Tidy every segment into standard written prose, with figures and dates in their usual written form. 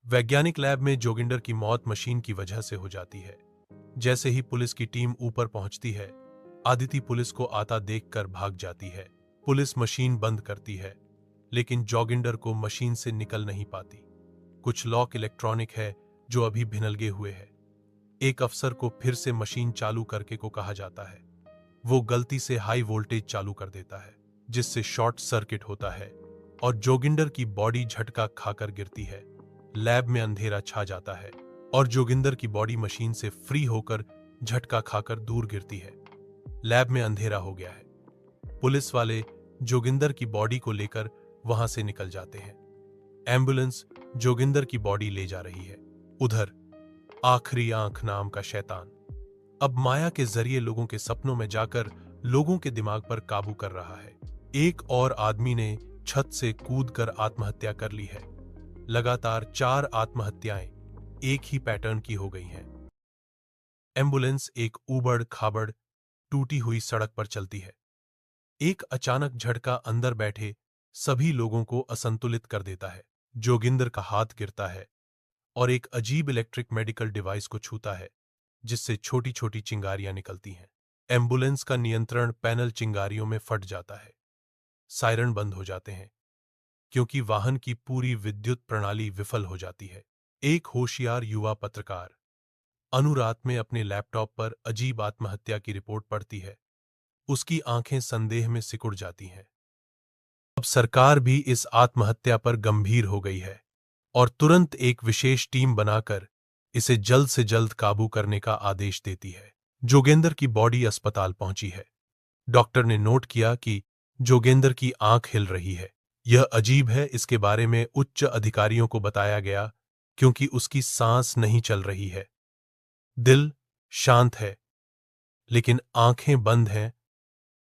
वैज्ञानिक लैब में जोगिंदर की मौत मशीन की वजह से हो जाती है। जैसे ही पुलिस की टीम ऊपर पहुंचती है, आदिति पुलिस को आता देखकर भाग जाती है। पुलिस मशीन बंद करती है, लेकिन जोगिंदर को मशीन से निकल नहीं पाती। कुछ लॉक इलेक्ट्रॉनिक है जो अभी भिनलगे हुए है। एक अफसर को फिर से मशीन चालू करके को कहा जाता है। वो गलती से हाई वोल्टेज चालू कर देता है, जिससे शॉर्ट सर्किट होता है और जोगिंदर की बॉडी झटका खाकर गिरती है। लैब में अंधेरा छा जाता है और जोगिंदर की बॉडी मशीन से फ्री होकर झटका खाकर दूर गिरती है। लैब में अंधेरा हो गया है। पुलिस वाले जोगिंदर की बॉडी को लेकर वहां से निकल जाते हैं। एम्बुलेंस जोगिंदर की बॉडी ले जा रही है। उधर आखिरी आंख नाम का शैतान अब माया के जरिए लोगों के सपनों में जाकर लोगों के दिमाग पर काबू कर रहा है। एक और आदमी ने छत से कूदकर आत्महत्या कर ली है। लगातार 4 आत्महत्याएं एक ही पैटर्न की हो गई हैं। एम्बुलेंस एक ऊबड़ खाबड़ टूटी हुई सड़क पर चलती है। एक अचानक झटका अंदर बैठे सभी लोगों को असंतुलित कर देता है। जोगिंदर का हाथ गिरता है और एक अजीब इलेक्ट्रिक मेडिकल डिवाइस को छूता है, जिससे छोटी छोटी चिंगारियां निकलती हैं। एम्बुलेंस का नियंत्रण पैनल चिंगारियों में फट जाता है। सायरन बंद हो जाते हैं, क्योंकि वाहन की पूरी विद्युत प्रणाली विफल हो जाती है। एक होशियार युवा पत्रकार अनु रात में अपने लैपटॉप पर अजीब आत्महत्या की रिपोर्ट पढ़ती है। उसकी आंखें संदेह में सिकुड़ जाती हैं। अब सरकार भी इस आत्महत्या पर गंभीर हो गई है और तुरंत एक विशेष टीम बनाकर इसे जल्द से जल्द काबू करने का आदेश देती है। जोगेंद्र की बॉडी अस्पताल पहुंची है। डॉक्टर ने नोट किया कि जोगेंद्र की आंख हिल रही है। यह अजीब है, इसके बारे में उच्च अधिकारियों को बताया गया, क्योंकि उसकी सांस नहीं चल रही है। दिल शांत है, लेकिन आंखें बंद हैं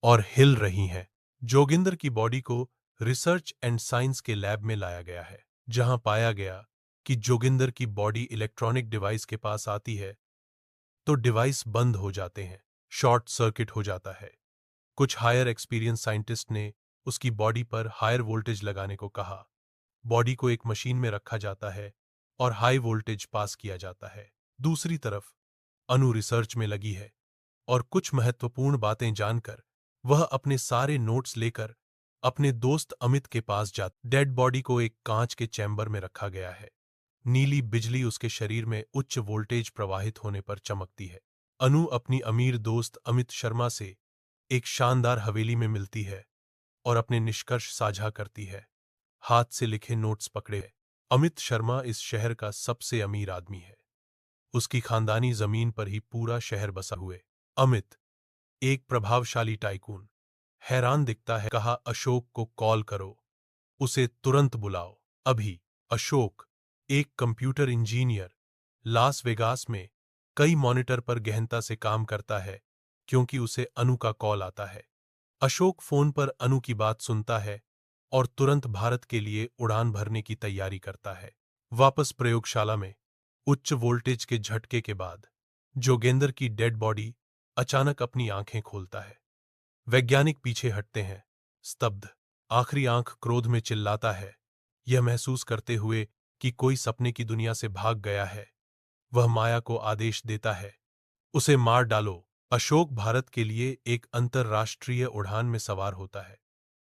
और हिल रही हैं। जोगिंदर की बॉडी को रिसर्च एंड साइंस के लैब में लाया गया है, जहां पाया गया कि जोगिंदर की बॉडी इलेक्ट्रॉनिक डिवाइस के पास आती है तो डिवाइस बंद हो जाते हैं, शॉर्ट सर्किट हो जाता है। कुछ हायर एक्सपीरियंस साइंटिस्ट ने उसकी बॉडी पर हायर वोल्टेज लगाने को कहा। बॉडी को एक मशीन में रखा जाता है और हाई वोल्टेज पास किया जाता है। दूसरी तरफ अनु रिसर्च में लगी है और कुछ महत्वपूर्ण बातें जानकर वह अपने सारे नोट्स लेकर अपने दोस्त अमित के पास जाती। डेड बॉडी को एक कांच के चैम्बर में रखा गया है। नीली बिजली उसके शरीर में उच्च वोल्टेज प्रवाहित होने पर चमकती है। अनु अपनी अमीर दोस्त अमित शर्मा से एक शानदार हवेली में मिलती है और अपने निष्कर्ष साझा करती है। हाथ से लिखे नोट्स पकड़े है। अमित शर्मा इस शहर का सबसे अमीर आदमी है। उसकी खानदानी जमीन पर ही पूरा शहर बसा हुए। अमित एक प्रभावशाली टाइकून हैरान दिखता है। कहा, अशोक को कॉल करो, उसे तुरंत बुलाओ अभी। अशोक एक कंप्यूटर इंजीनियर लास वेगास में कई मॉनिटर पर गहनता से काम करता है, क्योंकि उसे अनु का कॉल आता है। अशोक फोन पर अनु की बात सुनता है और तुरंत भारत के लिए उड़ान भरने की तैयारी करता है। वापस प्रयोगशाला में उच्च वोल्टेज के झटके के बाद जोगेंद्र की डेड बॉडी अचानक अपनी आंखें खोलता है। वैज्ञानिक पीछे हटते हैं, स्तब्ध। आखिरी आंख क्रोध में चिल्लाता है, यह महसूस करते हुए कि कोई सपने की दुनिया से भाग गया है। वह माया को आदेश देता है, उसे मार डालो। अशोक भारत के लिए एक अंतर्राष्ट्रीय उड़ान में सवार होता है,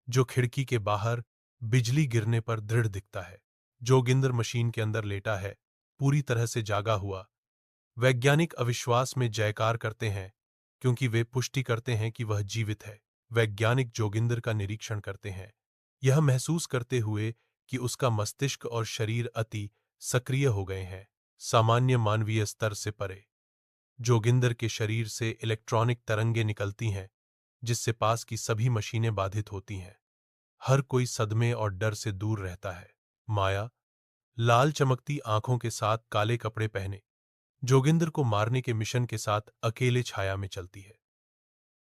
जो खिड़की के बाहर बिजली गिरने पर दृढ़ दिखता है। जोगिंदर मशीन के अंदर लेटा है, पूरी तरह से जागा हुआ। वैज्ञानिक अविश्वास में जयकार करते हैं, क्योंकि वे पुष्टि करते हैं कि वह जीवित है। वैज्ञानिक जोगिंदर का निरीक्षण करते हैं, यह महसूस करते हुए कि उसका मस्तिष्क और शरीर अति सक्रिय हो गए हैं, सामान्य मानवीय स्तर से परे। जोगिंदर के शरीर से इलेक्ट्रॉनिक तरंगें निकलती हैं, जिससे पास की सभी मशीनें बाधित होती हैं। हर कोई सदमे और डर से दूर रहता है। माया लाल चमकती आंखों के साथ काले कपड़े पहने जोगिंदर को मारने के मिशन के साथ अकेले छाया में चलती है।